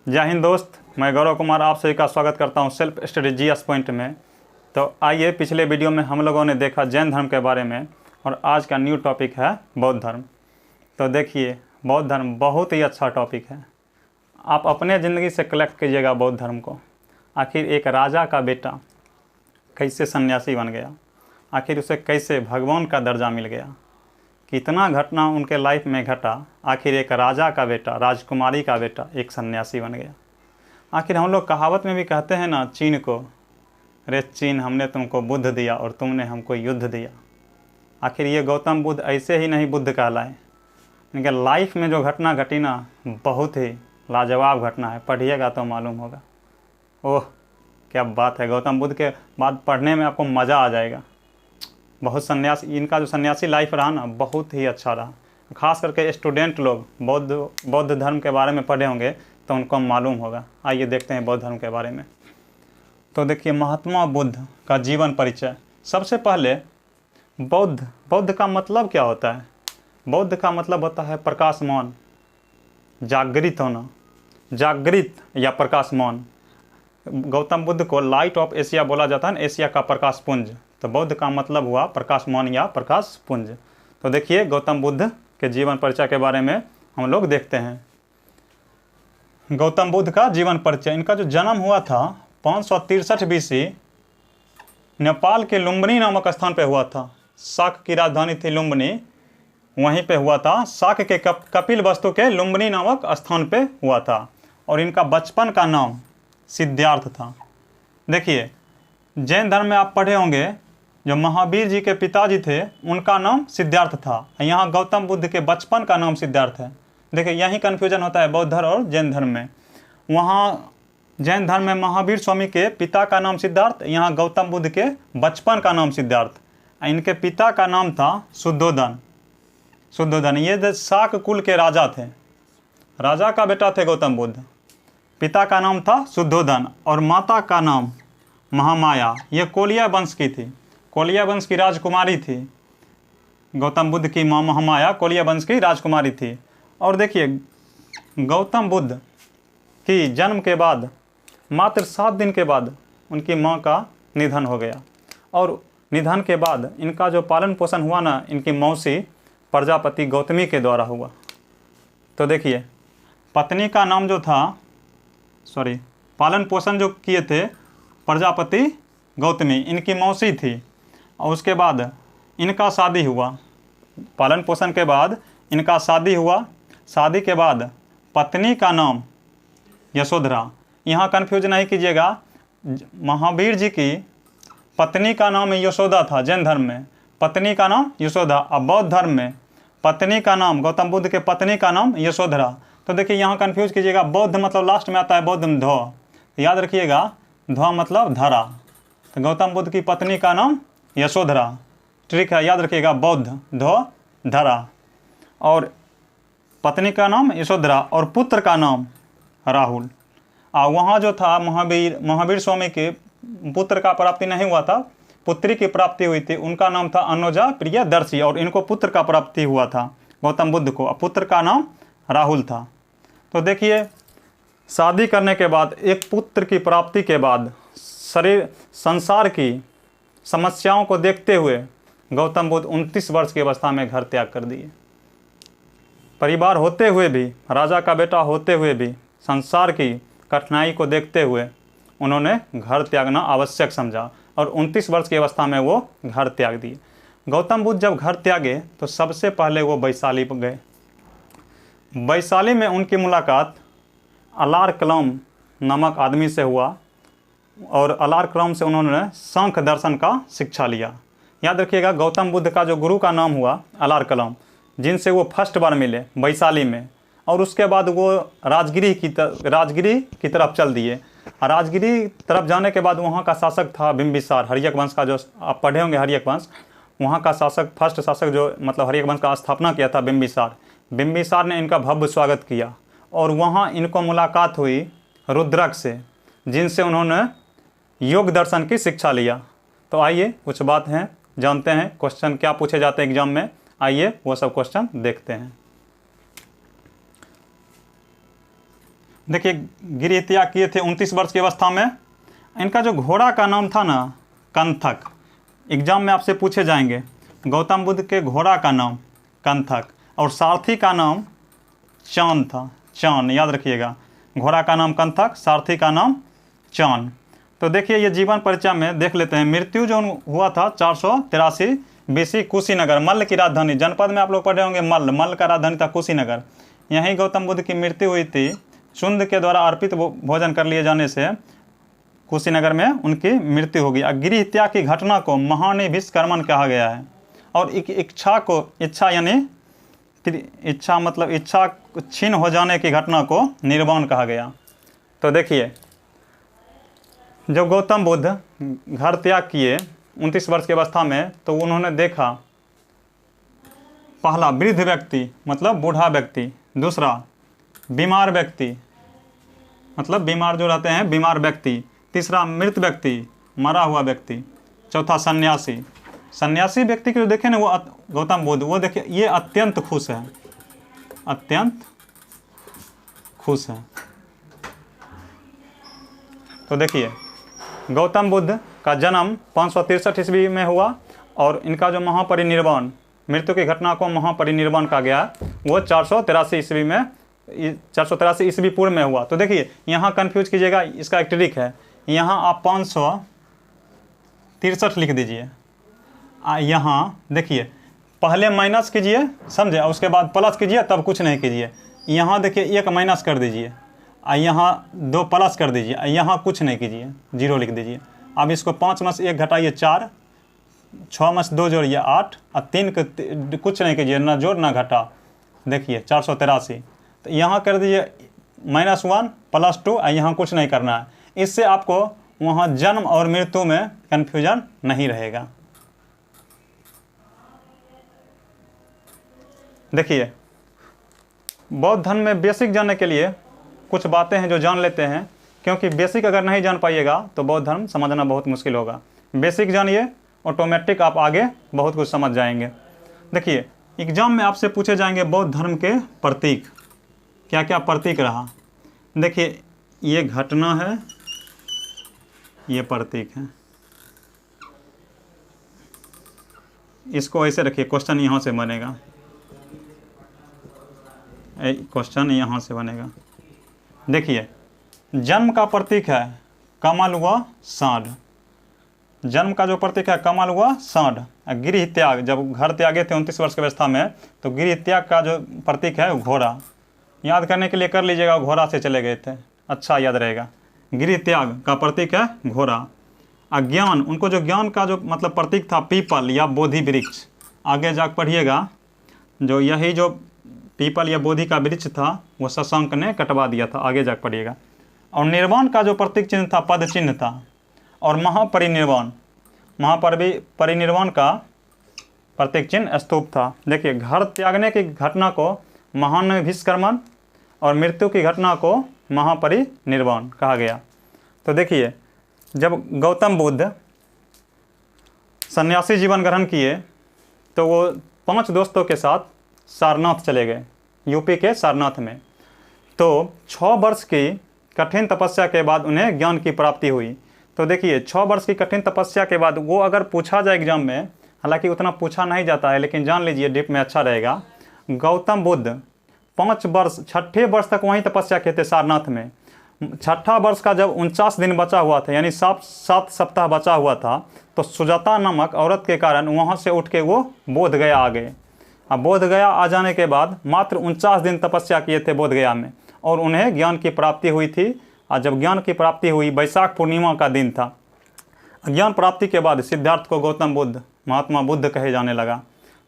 जय हिंद दोस्त, मैं गौरव कुमार आप सभी का स्वागत करता हूं सेल्फ स्टडी जीएस पॉइंट में। तो आइए, पिछले वीडियो में हम लोगों ने देखा जैन धर्म के बारे में और आज का न्यू टॉपिक है बौद्ध धर्म। तो देखिए, बौद्ध धर्म बहुत ही अच्छा टॉपिक है। आप अपने ज़िंदगी से कलेक्ट कीजिएगा बौद्ध धर्म को। आखिर एक राजा का बेटा कैसे सन्यासी बन गया, आखिर उसे कैसे भगवान का दर्जा मिल गया, कितना घटना उनके लाइफ में घटा, आखिर एक राजा का बेटा, राजकुमारी का बेटा एक सन्यासी बन गया। आखिर हम लोग कहावत में भी कहते हैं ना, चीन को, अरे चीन हमने तुमको बुद्ध दिया और तुमने हमको युद्ध दिया। आखिर ये गौतम बुद्ध ऐसे ही नहीं बुद्ध कहलाए। इनके लाइफ में जो घटना घटी ना, बहुत ही लाजवाब घटना है। पढ़िएगा तो मालूम होगा। ओह क्या बात है, गौतम बुद्ध के बाद पढ़ने में आपको मज़ा आ जाएगा। बहुत इनका जो सन्यासी लाइफ रहा ना, बहुत ही अच्छा रहा। खास करके स्टूडेंट लोग बौद्ध धर्म के बारे में पढ़े होंगे तो उनको मालूम होगा। आइए देखते हैं बौद्ध धर्म के बारे में। तो देखिए, महात्मा बुद्ध का जीवन परिचय। सबसे पहले बौद्ध का मतलब क्या होता है? बौद्ध का मतलब होता है प्रकाशमान, जागृत होना, जागृत या प्रकाशमान। गौतम बुद्ध को लाइट ऑफ एशिया बोला जाता है, एशिया का प्रकाश पुंज। तो बौद्ध का मतलब हुआ प्रकाशमान या प्रकाश पुंज। तो देखिए, गौतम बुद्ध के जीवन परिचय के बारे में हम लोग देखते हैं। गौतम बुद्ध का जीवन परिचय। इनका जो जन्म हुआ था 563 BC नेपाल के लुम्बिनी नामक स्थान पे हुआ था। शाक की राजधानी थी लुम्बिनी, वहीं पे हुआ था। शाक के कपिल वस्तु के लुम्बिनी नामक स्थान पे हुआ था। और इनका बचपन का नाम सिद्धार्थ था। देखिए, जैन धर्म में आप पढ़े होंगे, जो महावीर जी के पिताजी थे उनका नाम सिद्धार्थ था। यहाँ गौतम बुद्ध के बचपन का नाम सिद्धार्थ है। देखिए, यही कन्फ्यूजन होता है बौद्ध धर्म और जैन धर्म में। वहाँ जैन धर्म में महावीर स्वामी के पिता का नाम सिद्धार्थ, यहाँ गौतम बुद्ध के बचपन का नाम सिद्धार्थ। इनके पिता का नाम था शुद्धोधन। ये शाक कुल के राजा थे, राजा का बेटा थे गौतम बुद्ध। पिता का नाम था शुद्धोधन और माता का नाम महामाया। ये कोलिया वंश की थी, कोलिया वंश की राजकुमारी थी। गौतम बुद्ध की माँ महामाया कोलिया वंश की राजकुमारी थी। और देखिए, गौतम बुद्ध की जन्म के बाद मात्र 7 दिन के बाद उनकी माँ का निधन हो गया। और निधन के बाद इनका जो पालन पोषण हुआ ना, इनकी मौसी प्रजापति गौतमी के द्वारा हुआ। तो देखिए, पत्नी का नाम जो था, पालन पोषण जो किए थे प्रजापति गौतमी, इनकी मौसी थी। और उसके बाद इनका शादी हुआ। पालन पोषण के बाद इनका शादी हुआ। शादी के बाद पत्नी का नाम यशोधरा। यहाँ कन्फ्यूज नहीं कीजिएगा, महावीर जी की पत्नी का नाम यशोदा था। जैन धर्म में पत्नी का नाम यशोदा, अब बौद्ध धर्म में पत्नी का नाम, गौतम बुद्ध के पत्नी का नाम यशोधरा। तो देखिए, यहाँ कन्फ्यूज कीजिएगा, बौद्ध मतलब लास्ट में आता है बौद्ध में धौ, तो याद रखिएगा ध्वा मतलब धरा। तो गौतम बुद्ध की पत्नी का नाम यशोधरा, ठीक है, याद रखिएगा, बौद्ध धो धरा। और पत्नी का नाम यशोधरा और पुत्र का नाम राहुल। वहाँ जो था महावीर स्वामी के पुत्र का प्राप्ति नहीं हुआ था, पुत्री की प्राप्ति हुई थी। उनका नाम था अनुजा प्रियदर्शी और इनको पुत्र का प्राप्ति हुआ था गौतम बुद्ध को, पुत्र का नाम राहुल था। तो देखिए, शादी करने के बाद, एक पुत्र की प्राप्ति के बाद, संसार की समस्याओं को देखते हुए गौतम बुद्ध 29 वर्ष की अवस्था में घर त्याग कर दिए। परिवार होते हुए भी, राजा का बेटा होते हुए भी, संसार की कठिनाई को देखते हुए उन्होंने घर त्यागना आवश्यक समझा और 29 वर्ष की अवस्था में वो घर त्याग दिए। गौतम बुद्ध जब घर त्यागे तो सबसे पहले वो वैशाली गए। वैशाली में उनकी मुलाकात अलार कलाम नामक आदमी से हुआ और अलार कलाम से उन्होंने सांख्य दर्शन का शिक्षा लिया। याद रखिएगा, गौतम बुद्ध का जो गुरु का नाम हुआ अलार कलाम, जिनसे वो फर्स्ट बार मिले वैशाली में। और उसके बाद वो राजगिरी की तरफ चल दिए। राजगिरी तरफ जाने के बाद वहाँ का शासक था बिम्बिसार, हर्यक वंश का, जो आप पढ़े होंगे हर्यक वंश। वहाँ का शासक, फर्स्ट शासक जो मतलब हर्यक वंश का स्थापना किया था बिम्बिसार। बिम्बिसार ने इनका भव्य स्वागत किया और वहाँ इनको मुलाकात हुई रुद्रक से, जिनसे उन्होंने योग दर्शन की शिक्षा लिया। तो आइए कुछ बात हैं जानते हैं, क्वेश्चन क्या पूछे जाते हैं एग्जाम में, आइए वो सब क्वेश्चन देखते हैं। देखिए गृह त्याग किए थे 29 वर्ष की अवस्था में। इनका जो घोड़ा का नाम था ना कंथक, एग्जाम में आपसे पूछे जाएंगे। गौतम बुद्ध के घोड़ा का नाम कंथक और सारथी का नाम चान था। चान याद रखिएगा, घोड़ा का नाम कंथक, सारथी का नाम चान। तो देखिए ये जीवन परिचय में देख लेते हैं। मृत्यु जो हुआ था 483 BC कुशीनगर, मल्ल की राजधानी। जनपद में आप लोग पढ़े होंगे मल्ल का राजधानी था कुशीनगर। यहीं गौतम बुद्ध की मृत्यु हुई थी। शुंद के द्वारा अर्पित भोजन कर लिए जाने से कुशीनगर में उनकी मृत्यु होगी। गृह त्याग की घटना को महानिभिष्कर्मण कहा गया है। और इच्छा यानी इच्छा मतलब इच्छा छीन हो जाने की घटना को निर्वाण कहा गया। तो देखिए जब गौतम बुद्ध घर त्याग किए 29 वर्ष की अवस्था में, तो उन्होंने देखा पहला वृद्ध व्यक्ति मतलब बूढ़ा व्यक्ति, दूसरा बीमार व्यक्ति मतलब बीमार जो रहते हैं बीमार व्यक्ति, तीसरा मृत व्यक्ति मरा हुआ व्यक्ति, चौथा सन्यासी। सन्यासी व्यक्ति को जो देखे ना वो गौतम बुद्ध, वो देखिए ये अत्यंत खुश है, अत्यंत खुश है। तो देखिए गौतम बुद्ध का जन्म 563 ईस्वी में हुआ और इनका जो महापरिनिर्वाण, मृत्यु की घटना को महापरिनिर्वाण कहा गया, वो 483 ईस्वी में 483 ईस्वी पूर्व में हुआ। तो देखिए यहाँ कंफ्यूज कीजिएगा, इसका एक ट्रिक है। यहाँ आप 563 लिख दीजिए, यहाँ देखिए पहले माइनस कीजिए, समझे, और उसके बाद प्लस कीजिए, तब कुछ नहीं कीजिए। यहाँ देखिए 1 माइनस कर दीजिए, यहाँ 2 प्लस कर दीजिए, यहाँ कुछ नहीं कीजिए, 0 लिख दीजिए। अब इसको 5 में से 1 घटाइए 4, 6 में से 2 जोड़िए 8 और 3 कुछ नहीं कीजिए, ना जोड़ ना घटा। देखिए 483, तो यहाँ कर दीजिए -1 + 2 और यहाँ कुछ नहीं करना है। इससे आपको वहाँ जन्म और मृत्यु में कन्फ्यूजन नहीं रहेगा। देखिए बौद्ध धर्म में बेसिक जानने के लिए कुछ बातें हैं जो जान लेते हैं, क्योंकि बेसिक अगर नहीं जान पाइएगा तो बौद्ध धर्म समझना बहुत मुश्किल होगा। बेसिक जानिए, ऑटोमेटिक आप आगे बहुत कुछ समझ जाएंगे। देखिए एग्जाम में आपसे पूछे जाएंगे बौद्ध धर्म के प्रतीक, क्या क्या प्रतीक रहा। देखिए ये घटना है, ये प्रतीक है, इसको ऐसे रखिए, क्वेश्चन यहाँ से बनेगा, क्वेश्चन यहाँ से बनेगा। देखिए जन्म का प्रतीक है कमल व साँढ़, जन्म का जो प्रतीक है कमल व साँढ़। गृह त्याग, जब घर त्यागे थे 29 वर्ष की अवस्था में, तो गृह त्याग का जो प्रतीक है घोड़ा। याद करने के लिए कर लीजिएगा, घोड़ा से चले गए थे, अच्छा याद रहेगा। गृह त्याग का प्रतीक है घोड़ा। अज्ञान, उनको जो ज्ञान का जो मतलब प्रतीक था पीपल या बोधि वृक्ष। आगे जाकर पढ़िएगा, जो यही जो पीपल या बोधि का वृक्ष था वो शशांक ने कटवा दिया था, आगे जाकर पढ़िएगा। और निर्वाण का जो प्रतीक चिन्ह था पद चिन्ह था। और महापरिनिर्वाण, महापरिनिर्वाण का प्रतीक चिन्ह स्तूप था। देखिए घर त्यागने की घटना को महानिभिष्कर्मण और मृत्यु की घटना को महापरिनिर्वाण कहा गया। तो देखिए जब गौतम बुद्ध सन्यासी जीवन ग्रहण किए तो वो 5 दोस्तों के साथ सारनाथ चले गए, यूपी के सारनाथ में। तो 6 वर्ष की कठिन तपस्या के बाद उन्हें ज्ञान की प्राप्ति हुई। तो देखिए 6 वर्ष की कठिन तपस्या के बाद, वो अगर पूछा जाए एग्जाम में, हालांकि उतना पूछा नहीं जाता है, लेकिन जान लीजिए डिप में अच्छा रहेगा। गौतम बुद्ध 5 वर्ष, 6ठे वर्ष तक वहीं तपस्या किए थे सारनाथ में। 6ठा वर्ष का जब 49 दिन बचा हुआ था, यानी 7 सप्ताह बचा हुआ था, तो सुजाता नामक औरत के कारण वहाँ से उठ के वो बोध गया आ गए। अब बोध गया आ जाने के बाद मात्र 49 दिन तपस्या किए थे बोध गया में, और उन्हें ज्ञान की प्राप्ति हुई थी। और जब ज्ञान की प्राप्ति हुई, वैशाख पूर्णिमा का दिन था। ज्ञान प्राप्ति के बाद सिद्धार्थ को गौतम बुद्ध, महात्मा बुद्ध कहे जाने लगा।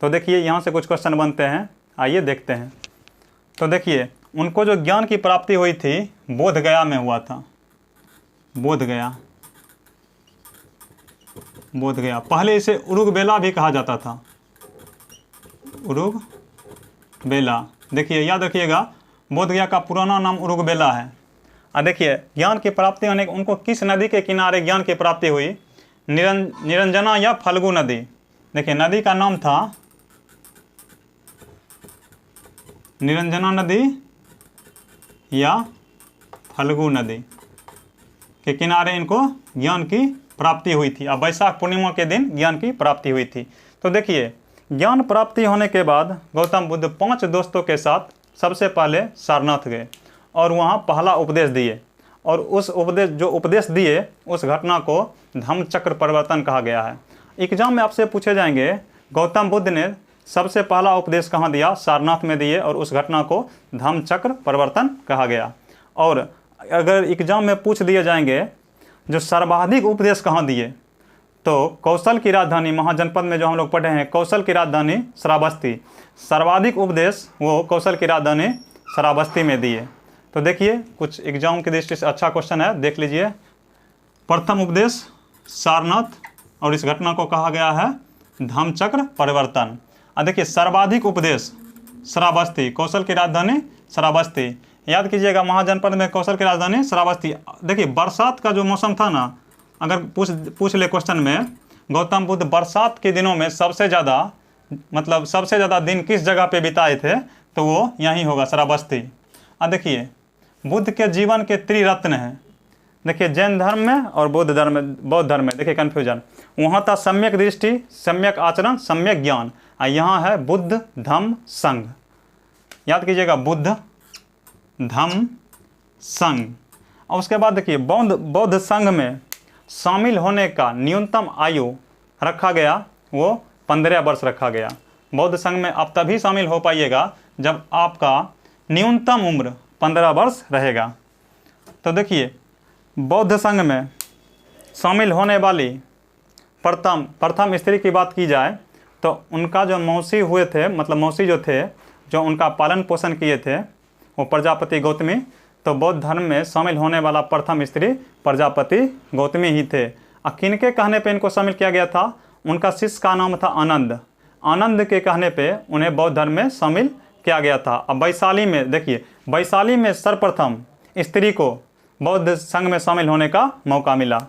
तो देखिए यहाँ से कुछ क्वेश्चन बनते हैं, आइए देखते हैं। तो देखिए उनको जो ज्ञान की प्राप्ति हुई थी बोध गया में हुआ था। बोध गया, बोध गया, पहले इसे उरुग बेला भी कहा जाता था, उरुग बेला। देखिए याद रखिएगा, बोध गया का पुराना नाम उरुग बेला है। और देखिए ज्ञान की प्राप्ति होने, उनको किस नदी के किनारे ज्ञान की प्राप्ति हुई? निरंजना या फल्गु नदी। देखिए नदी का नाम था निरंजना नदी या फल्गु नदी के किनारे इनको ज्ञान की प्राप्ति हुई थी। अब वैशाख पूर्णिमा के दिन ज्ञान की प्राप्ति हुई थी। तो देखिए, ज्ञान प्राप्ति होने के बाद गौतम बुद्ध 5 दोस्तों के साथ सबसे पहले सारनाथ गए और वहाँ पहला उपदेश दिए। और उस उपदेश दिए उस घटना को धम्मचक्र परिवर्तन कहा गया है। एग्जाम में आपसे पूछे जाएंगे गौतम बुद्ध ने सबसे पहला उपदेश कहाँ दिया? सारनाथ में दिए और उस घटना को धम्मचक्र परिवर्तन कहा गया। और अगर एग्जाम में पूछ दिए जाएंगे जो सर्वाधिक उपदेश कहाँ दिए, तो कौशल की राजधानी महाजनपद में जो हम लोग पढ़े हैं, कौशल की राजधानी श्रावस्ती, सर्वाधिक उपदेश वो कौशल की राजधानी श्रावस्ती में दिए। तो देखिए, कुछ एग्जाम की दृष्टि से अच्छा क्वेश्चन है, देख लीजिए। प्रथम उपदेश सारनाथ और इस घटना को कहा गया है धम्मचक्र परिवर्तन। देखिए, सर्वाधिक उपदेश श्रावस्ती, कौशल की राजधानी श्रावस्ती। याद कीजिएगा, महाजनपद में कौशल की राजधानी श्रावस्ती। देखिए, बरसात का जो मौसम था ना, अगर पूछ ले क्वेश्चन में, गौतम बुद्ध बरसात के दिनों में सबसे ज़्यादा दिन किस जगह पे बिताए थे? तो वो यहीं होगा, श्रावस्ती। देखिए, बुद्ध के जीवन के त्रिरत्न हैं। देखिए, जैन धर्म में और बौद्ध धर्म में देखिए कन्फ्यूजन। वहाँ था सम्यक दृष्टि, सम्यक आचरण, सम्यक ज्ञान। यहाँ है बुद्ध धम्म संघ। याद कीजिएगा, बुद्ध धम्म संघ। और उसके बाद देखिए, बौद्ध संघ में शामिल होने का न्यूनतम आयु रखा गया, वो 15 वर्ष रखा गया। बौद्ध संघ में आप तभी शामिल हो पाइएगा जब आपका न्यूनतम उम्र 15 वर्ष रहेगा। तो देखिए, बौद्ध संघ में शामिल होने वाली प्रथम स्त्री की बात की जाए तो उनका जो मौसी हुए थे, मौसी जो थे, जो उनका पालन पोषण किए थे, वो प्रजापति गौतमी। तो बौद्ध धर्म में शामिल होने वाला प्रथम स्त्री प्रजापति गौतमी ही थे। किनके कहने पे इनको शामिल किया गया था? उनका शिष्य का नाम था आनंद। आनंद के कहने पे उन्हें बौद्ध धर्म में शामिल किया गया था। अब वैशाली में देखिए, वैशाली में सर्वप्रथम स्त्री को बौद्ध संघ में शामिल होने का मौका मिला।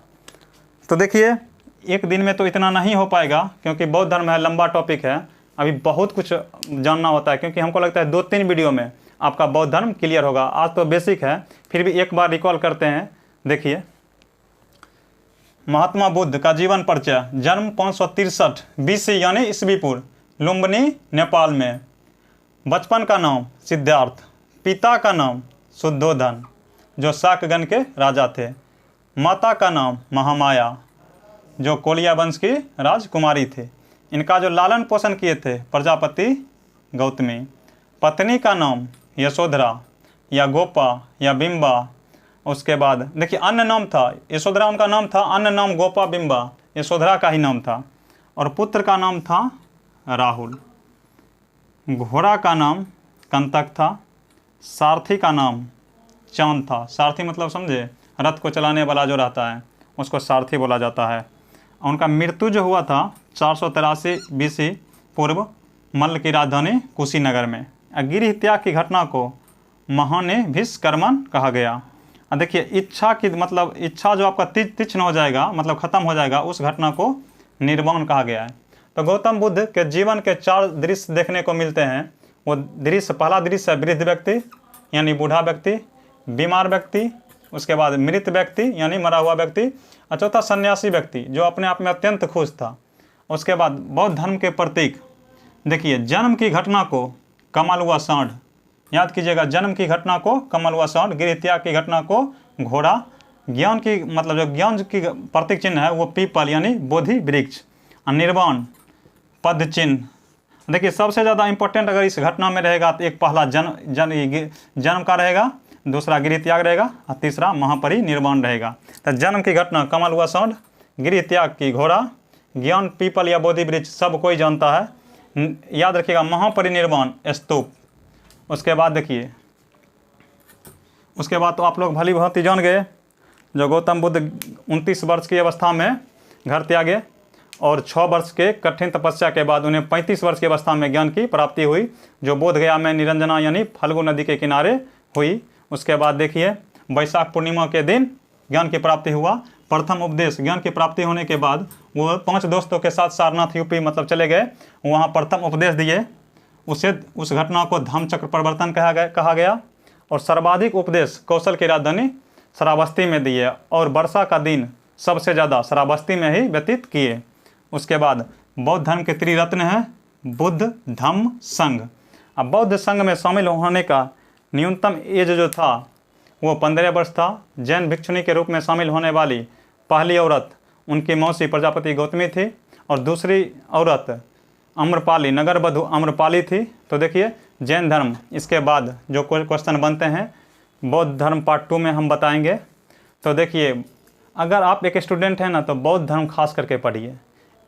तो देखिए, एक दिन में तो इतना नहीं हो पाएगा क्योंकि बौद्ध धर्म है, लंबा टॉपिक है, अभी बहुत कुछ जानना होता है। क्योंकि हमको लगता है 2-3 वीडियो में आपका बौद्ध धर्म क्लियर होगा। आज तो बेसिक है, फिर भी एक बार रिकॉल करते हैं। देखिए, महात्मा बुद्ध का जीवन परिचय। जन्म 563 BC यानी ईस्वी पूर्व, लुम्बिनी नेपाल में। बचपन का नाम सिद्धार्थ, पिता का नाम शुद्धोधन जो शाकगण के राजा थे, माता का नाम महामाया जो कोलिया वंश की राजकुमारी थी। इनका जो लालन पोषण किए थे प्रजापति गौतमी। पत्नी का नाम यशोधरा या गोपा या बिंबा। उसके बाद देखिए, अन्य नाम था, यशोधरा उनका नाम था, अन्य नाम गोपा बिंबा यशोधरा का ही नाम था। और पुत्र का नाम था राहुल। घोड़ा का नाम कंतक था। सारथी का नाम चांद था। सारथी मतलब समझे, रथ को चलाने वाला जो रहता है उसको सारथी बोला जाता है। उनका मृत्यु जो हुआ था 483 BC पूर्व, मल्ल की राजधानी कुशीनगर में। गिरिह त्याग की घटना को महानिभिष्कर्मण कहा गया। देखिए, इच्छा जो आपका तीक्ष्ण हो जाएगा, खत्म हो जाएगा, उस घटना को निर्वाण कहा गया है। तो गौतम बुद्ध के जीवन के 4 दृश्य देखने को मिलते हैं। वो दृश्य, पहला दृश्य है वृद्ध व्यक्ति यानी बूढ़ा व्यक्ति, बीमार व्यक्ति, उसके बाद मृत व्यक्ति यानी मरा हुआ व्यक्ति, और चौथा सन्यासी व्यक्ति जो अपने आप में अत्यंत खुश था। उसके बाद बौद्ध धर्म के प्रतीक। देखिए, जन्म की घटना को कमल हुआ सांड, याद कीजिएगा, जन्म की घटना को कमल हुआ सांड, गिरिह त्याग की घटना को घोड़ा, ज्ञान की जो ज्ञान की प्रतीक चिन्ह है वो पीपल यानी बोधि वृक्ष, निर्वाण पद चिन्ह। देखिए, सबसे ज़्यादा इंपॉर्टेंट अगर इस घटना में रहेगा तो एक पहला जन्म का रहेगा, दूसरा गिरिह त्याग रहेगा और तीसरा महापरिनिर्वाण रहेगा। तो जन्म की घटना कमल हुआ सांड, गिरिह त्याग की घोड़ा, ज्ञान पीपल या बोधि वृक्ष सब कोई जानता है। याद रखिएगा, महापरिनिर्वाण स्तूप। उसके बाद देखिए, उसके बाद तो आप लोग भली भांति जान गए, जो गौतम बुद्ध 29 वर्ष की अवस्था में घर त्यागे और 6 वर्ष के कठिन तपस्या के बाद उन्हें 35 वर्ष की अवस्था में ज्ञान की प्राप्ति हुई, जो बोध गया में निरंजना यानी फल्गु नदी के किनारे हुई। उसके बाद देखिए, वैशाख पूर्णिमा के दिन ज्ञान की प्राप्ति हुआ। प्रथम उपदेश, ज्ञान की प्राप्ति होने के बाद वो 5 दोस्तों के साथ सारनाथ यूपी चले गए, वहाँ प्रथम उपदेश दिए। उस घटना को धम्मचक्र परिवर्तन कहा गया। और सर्वाधिक उपदेश कौशल की राजधानी श्रावस्ती में दिए और वर्षा का दिन सबसे ज़्यादा श्रावस्ती में ही व्यतीत किए। उसके बाद बौद्ध धर्म के त्रिरत्न हैं बुद्ध, धम्म, संघ। अब बौद्ध संघ में शामिल होने का न्यूनतम एज जो था वो 15 वर्ष था। जैन भिक्षुणी के रूप में शामिल होने वाली पहली औरत उनकी मौसी प्रजापति गौतमी थी और दूसरी औरत अम्रपाली, नगर वधु अम्रपाली थी। तो देखिए जैन धर्म, इसके बाद जो क्वेश्चन बनते हैं बौद्ध धर्म पार्ट 2 में हम बताएंगे। तो देखिए अगर आप एक स्टूडेंट हैं ना तो बौद्ध धर्म खास करके पढ़िए।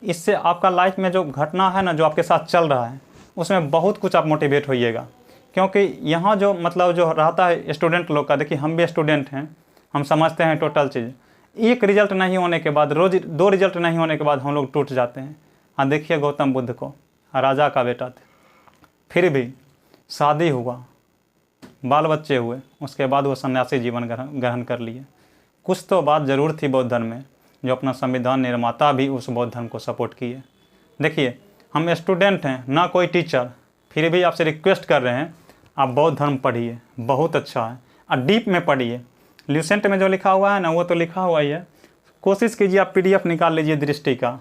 इससे आपका लाइफ में जो घटना है ना, जो आपके साथ चल रहा है, उसमें बहुत कुछ आप मोटिवेट होइएगा। क्योंकि यहाँ जो मतलब जो रहता है स्टूडेंट लोग का, देखिए हम भी स्टूडेंट हैं, हम समझते हैं टोटल चीज़। एक रिजल्ट नहीं होने के बाद, रोज 2 रिजल्ट नहीं होने के बाद हम लोग टूट जाते हैं। हाँ देखिए गौतम बुद्ध को, राजा का बेटा थे, फिर भी शादी हुआ, बाल बच्चे हुए, उसके बाद वो सन्यासी जीवन ग्रहण कर लिए। कुछ तो बात ज़रूर थी बौद्ध धर्म में, जो अपना संविधान निर्माता भी उस बौद्ध धर्म को सपोर्ट किए। देखिए हम स्टूडेंट हैं, ना कोई टीचर, फिर भी आपसे रिक्वेस्ट कर रहे हैं आप बौद्ध धर्म पढ़िए, बहुत अच्छा है। और डीप में पढ़िए। ल्यूसेंट में जो लिखा हुआ है ना वो तो लिखा हुआ ही है। कोशिश कीजिए आप PDF निकाल लीजिए दृष्टि का,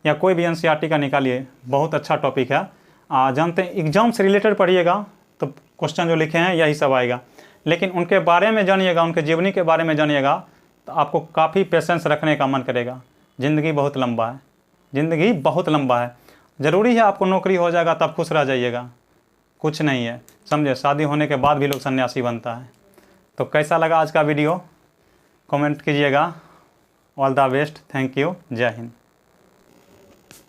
या कोई भी NCERT का निकालिए, बहुत अच्छा टॉपिक है। जानते हैं एग्जाम से रिलेटेड पढ़िएगा तो क्वेश्चन जो लिखे हैं यही सब आएगा, लेकिन उनके बारे में जानिएगा, उनके जीवनी के बारे में जानिएगा तो आपको काफ़ी पेशेंस रखने का मन करेगा। ज़िंदगी बहुत लंबा है, ज़िंदगी बहुत लंबा है। ज़रूरी है आपको नौकरी हो जाएगा तब खुश रह जाइएगा, कुछ नहीं है, समझे। शादी होने के बाद भी लोग सन्यासी बनता है। तो कैसा लगा आज का वीडियो कमेंट कीजिएगा। All the best, thank you, जय हिंद।